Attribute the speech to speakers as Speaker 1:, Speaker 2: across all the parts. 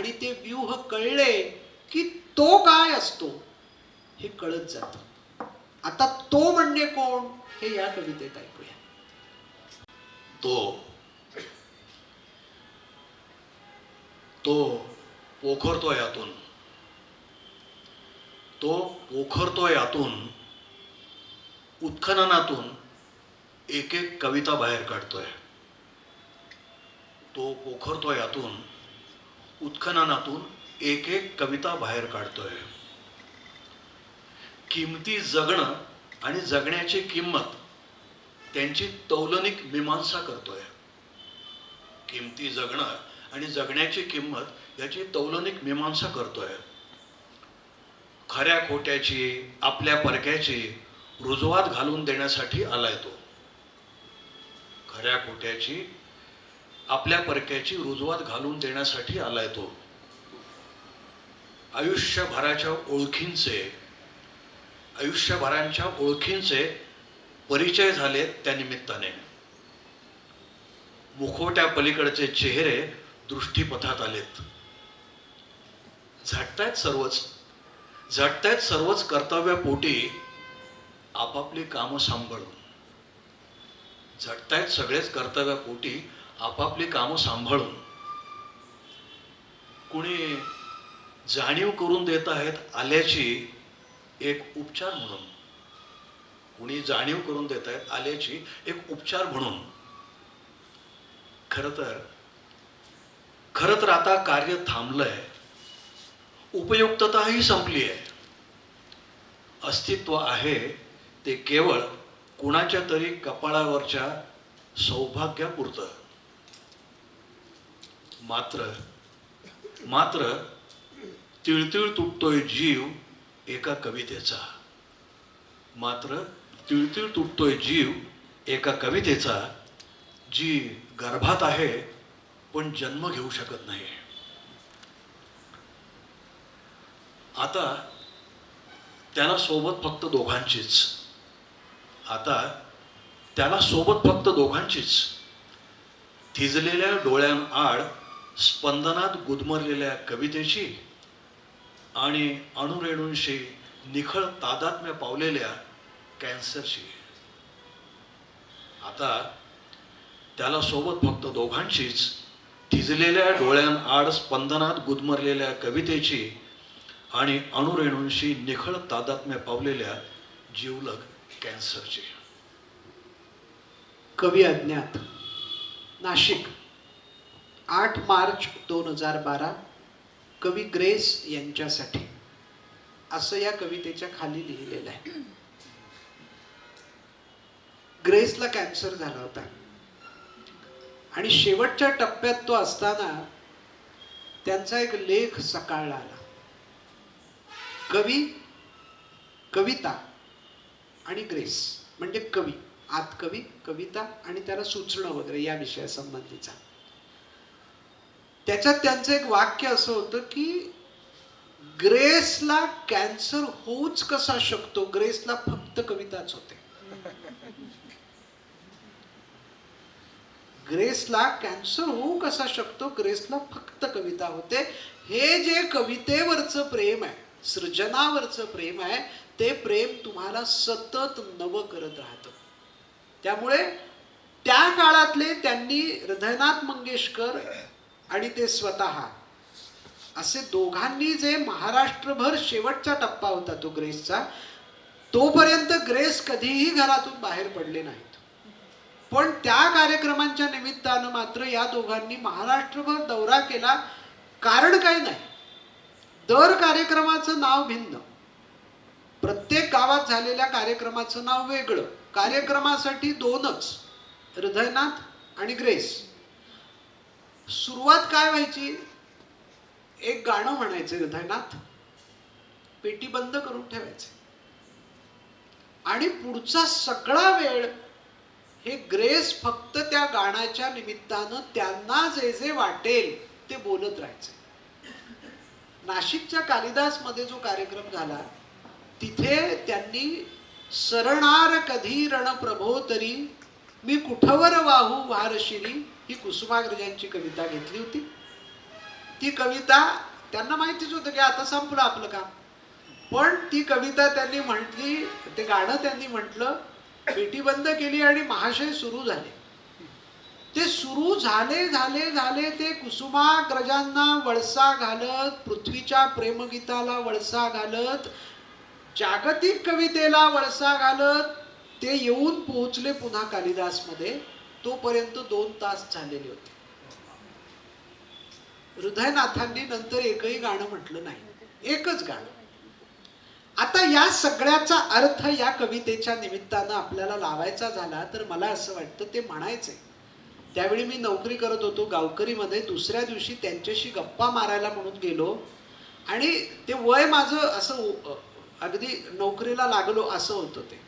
Speaker 1: आणि ते व्यूह कळले की तो काय असतो हे कळत जातं. आता तो म्हणजे कोण हे या कवितेत ऐकूया.
Speaker 2: तो पोखरतो यातून, तो पोखरतो यातून, उत्खननातून एक एक कविता बाहेर काढतोय. तो पोखरतो यातून, उत्खननातून एक एक कविता बाहेर काढतोय. किमती जगणं आणि जगण्याची किंमत त्यांची तौलनिक मीमांसा करतोय. किमती जगणं आणि जगण्याची किंमत याची तौलनिक मीमांसा करतोय. खऱ्या खोट्याची, आपल्या परक्याची रुजवात घालून देण्यासाठी आलाय तो. खऱ्या खोट्याची, आपल्या परक्याची रुजवात घालून देण्यासाठी आलाय तो. आयुष्यभराच्या ओळखींचे परिचय झालेत त्या निमित्ताने. मुखवट्या पलीकडचे चेहरे दृष्टीपथात आलेत. झटतायत सर्वच कर्तव्यपोटी आपापली कामं सांभाळून. झटतायत सगळेच कर्तव्यपोटी आपापली कामं सांभाळून. कुणी जाणीव करून देत आहेत आल्याची एक उपचार म्हणून. कुणी जाणीव करून देत आहेत आल्याची एक उपचार म्हणून. खरं तर आता कार्य थांबलंय. उपयुक्तताही संपली आहे. अस्तित्व आहे ते केवळ कुणाच्या तरी कपाळावरच्या सौभाग्यापुरतं. मात्र तिळतिळ तुटतोय जीव एका कवितेचा. मात्र तिळतिळ तुटतोय जीव एका कवितेचा, जी गर्भात आहे पण जन्म घेऊ शकत नाही. आता त्याला सोबत फक्त दोघांचीच. थिजलेल्या डोळ्यांआड स्पंदनात गुदमरलेल्या कवितेची आणि अणुरेणूंशी निखळ तादात्म्य पावलेल्या कॅन्सरची. आता त्याला सोबत फक्त दोघांचीच. थिजलेल्या डोळ्यांआड स्पंदनात गुदमरलेल्या कवितेची आणि अणुरेणूंशी निखळ तादात्म्य पावलेल्या जिवलग कॅन्सरची.
Speaker 1: कवी अज्ञात, नाशिक, 8 मार्च 2012. कवी ग्रेस यांच्यासाठी असं या कवितेच्या खाली लिहिलेलं आहे. ग्रेसला कॅन्सर झाला होता आणि शेवटच्या टप्प्यात तो असताना त्यांचा एक लेख सकाळला आला. कविता आणि ग्रेस म्हणजे कवी, आत कवी, कविता आणि त्याला सुचणं वगैरे या विषयासंबंधीचा. त्याच्यात त्यांचं एक वाक्य असं होतं की ग्रेसला कॅन्सर होऊच कसा शकतो, ग्रेसला फक्त कविताच होते. ग्रेसला कॅन्सर होऊ कसा शकतो, ग्रेसला फक्त कविता होते. हे जे कवितेवरचं प्रेम आहे, सृजनावरचं प्रेम आहे, ते प्रेम तुम्हाला सतत नवं करत राहतं. त्यामुळे त्या काळातले त्यांनी हृदयनाथ मंगेशकर आणि ते स्वतः असे दोघांनी जे महाराष्ट्रभर शेवटचा टप्पा होता तो ग्रेसचा, तोपर्यंत ग्रेस कधीही घरातून बाहेर पडले नाहीत. पण त्या कार्यक्रमांच्या निमित्तानं मात्र या दोघांनी महाराष्ट्रभर दौरा केला. कारण काही नाही, दर कार्यक्रमाचं नाव भिन्न, प्रत्येक गावात झालेल्या कार्यक्रमाचं नाव वेगळं. कार्यक्रमासाठी 2च, हृदयनाथ आणि ग्रेस. सुरुवात काय व्हायची, एक गाणं म्हणायचं हृदयनाथ, पेटी बंद करून ठेवायचे आणि पुढचा सगळा वेळ हे ग्रेस फक्त त्या गाण्याच्या निमित्तानं त्यांना जे जे वाटेल ते बोलत राहायचे. नाशिकच्या कालिदास मध्ये जो कार्यक्रम झाला तिथे त्यांनी सरणार कधी रणप्रभो तरी मी कुठवर वाहू वारशिरी ही कुसुमाग्रजांची कविता घेतली होती. ती कविता त्यांना माहितीच होतं की आता संपलं आपलं काम, पण ती कविता त्यांनी म्हटली, ते गाणं त्यांनी म्हटलं, पेटी बंद केली आणि महाशय सुरू झाले. ते सुरू झाले झाले झाले ते कुसुमाग्रजांना वळसा घालत, पृथ्वीच्या प्रेमगीताला वळसा घालत, जागतिक कवितेला वळसा घालत ते येऊन पोहोचले पुन्हा कालिदास मध्ये. तोपर्यंत 2 तास झालेले होते. हृदयनाथांनी नंतर एकही गाणं म्हटलं नाही, एकच गाणं. आता या सगळ्याचा अर्थ या कवितेच्या निमित्तानं आपल्याला लावायचा झाला तर मला असं वाटतं ते म्हणायचंय. त्यावेळी मी नोकरी करत होतो गावकरीमध्ये. दुसऱ्या दिवशी त्यांच्याशी गप्पा मारायला म्हणून गेलो आणि ते वय माझं असं अगदी नोकरीला लागलो असं होतं ते.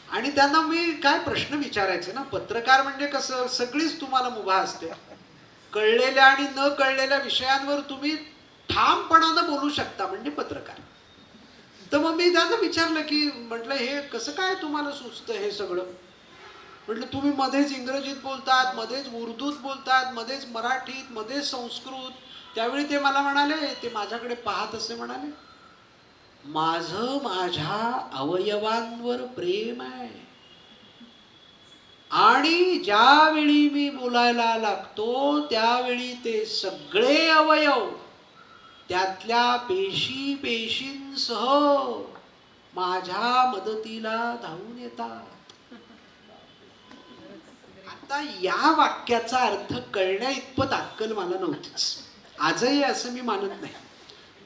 Speaker 1: आणि त्यांना मी काय प्रश्न विचारायचे ना, पत्रकार म्हणजे कसं सगळीच तुम्हाला मुभा असते, कळलेल्या आणि न कळलेल्या विषयांवर तुम्ही ठामपणानं बोलू शकता म्हणजे पत्रकार. तर मग मी त्यांना विचारलं की म्हटलं हे कसं काय तुम्हाला सुचतं हे सगळं. म्हटलं तुम्ही मध्येच इंग्रजीत बोलतात, मध्येच उर्दूत बोलतात, मध्येच मराठीत, मध्येच संस्कृत. त्यावेळी ते मला म्हणाले, ते माझ्याकडे पाहत असे म्हणाले, माझं माझ्या अवयवांवर प्रेम आहे आणि ज्यावेळी मी बोलायला लागतो त्यावेळी ते सगळे अवयव त्यातल्या पेशी पेशींसह माझ्या मदतीला धावून येतात. आता या वाक्याचा अर्थ कळण्या इतपत अक्कल मला नव्हतीच, आजही असं मी मानत नाही.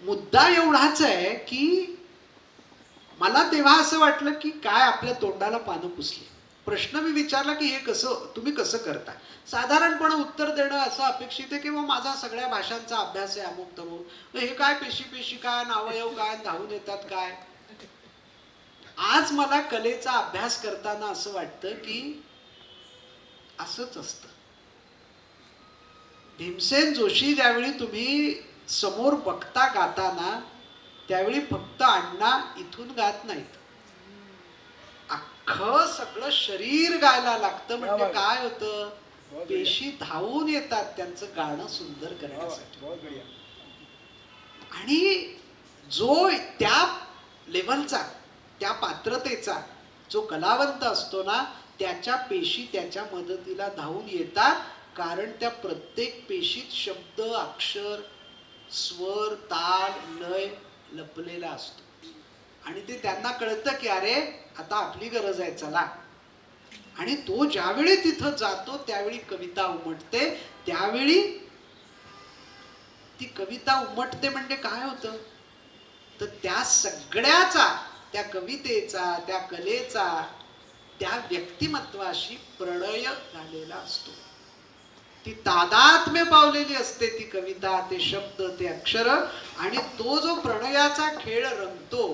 Speaker 1: मुद्दा एवढाच आहे की मला तेव्हा असं वाटलं की काय आपल्या तोंडाला पानं पुसली. प्रश्न मी विचारला की हे कसं तुम्ही कसं करता. साधारणपणे उत्तर देणं असं अपेक्षित आहे की माझा सगळ्या भाषांचा अभ्यास आहे अमुक तमुक, हे काय पेशी पेशी काय, अवयव काय, धावून येतात काय. आज मला कलेचा अभ्यास करताना असं वाटतं की असंच असतं. भीमसेन जोशी ज्यावेळी तुम्ही समोर बघता गाताना त्यावेळी फक्त अण्णा इथून गात नाहीत, अख्खं सगळं शरीर गायला लागतं. म्हणजे काय होतं, पेशी धावून येतात त्यांचं गाणं सुंदर करण्यासाठी. आणि जो त्या लेव्हलचा, त्या पात्रतेचा जो कलावंत असतो ना, त्याच्या पेशी त्याच्या मदतीला धावून येतात, कारण त्या प्रत्येक पेशीत शब्द, अक्षर, स्वर, ताल, लय लपलेला असतो. आणि ते त्यांना कळतं की अरे आता आपली गरज आहे चला. आणि तो ज्यावेळी तिथं जातो त्यावेळी कविता उमटते. त्यावेळी ती कविता उमटते म्हणजे काय होतं, तर त्या सगळ्याचा, त्या कवितेचा, त्या कलेचा, त्या व्यक्तिमत्वाशी प्रणय झालेला असतो. ती तादात्म्य पावलेली असते ती कविता, ते शब्द, ते अक्षर. आणि तो जो प्रणयाचा खेळ रंगतो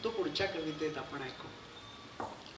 Speaker 1: तो पुढच्या कवितेत आपण ऐकू.